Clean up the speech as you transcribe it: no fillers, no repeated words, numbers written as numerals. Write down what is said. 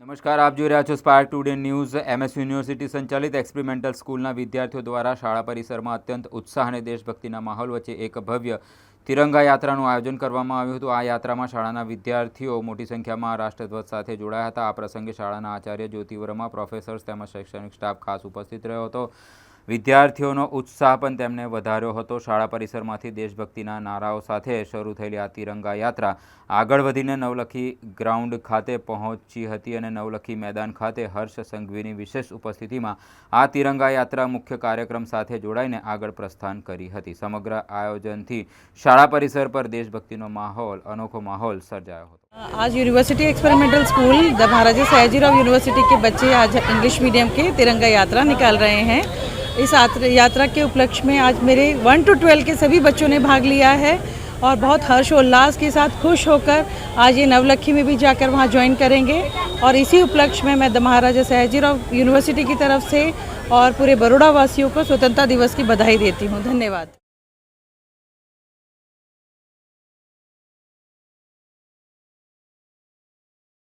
નમસ્કાર, આપ જોઈ રહ્યા છો spark today news. MS university સંચાલિત એક્સપેરિમેન્ટલ સ્કૂલના વિદ્યાર્થીઓ દ્વારા શાળા પરિસરમાં અત્યંત ઉત્સાહ અને દેશભક્તિના માહોલ વચ્ચે એક ભવ્ય તિરંગા યાત્રાનું આયોજન કરવામાં આવ્યું હતું। આ યાત્રામાં શાળાના વિદ્યાર્થીઓ મોટી સંખ્યામાં રાષ્ટ્રધ્વજ સાથે જોડાયા હતા। આ પ્રસંગે શાળાના આચાર્ય જ્યોતિ વર્મા, પ્રોફેસર્સ તેમજ શૈક્ષણિક સ્ટાફ ખાસ ઉપસ્થિત રહ્યો હતો। વિદ્યાર્થીઓનો ઉત્સાહ પણ તેમને વધાર્યો હતો। શાળા પરિસરમાંથી દેશભક્તિના નારાઓ સાથે શરૂ થયેલી આ તિરંગા યાત્રા આગળ વધીને નવલખી ગ્રાઉન્ડ ખાતે પહોંચી હતી અને નવલખી મેદાન ખાતે હર્ષ સંઘવીની વિશેષ ઉપસ્થિતિમાં આ તિરંગા યાત્રા મુખ્ય કાર્યક્રમ સાથે જોડાઈને આગળ પ્રસ્થાન કરી હતી। સમગ્ર આયોજનથી શાળા પરિસર પર દેशभक्तिનો अनोखो माहौल सर्जाया હતો। आज university experimental school the Maharaja Sayajirao university के बच्चे आज इंग्लिश मीडियम के तिरंगा यात्रा निकाल रहे हैं। इस यात्रा के उपलक्ष्य में आज मेरे 1 to 12 के सभी बच्चों ने भाग लिया है और बहुत हर्षोल्लास के साथ खुश होकर आज ये नवलखी में भी जाकर वहाँ ज्वाइन करेंगे। और इसी उपलक्ष्य में मैं द महाराजा सयाजीराव यूनिवर्सिटी की तरफ से और पूरे बड़ौदा वासियों को स्वतंत्रता दिवस की बधाई देती हूँ। धन्यवाद।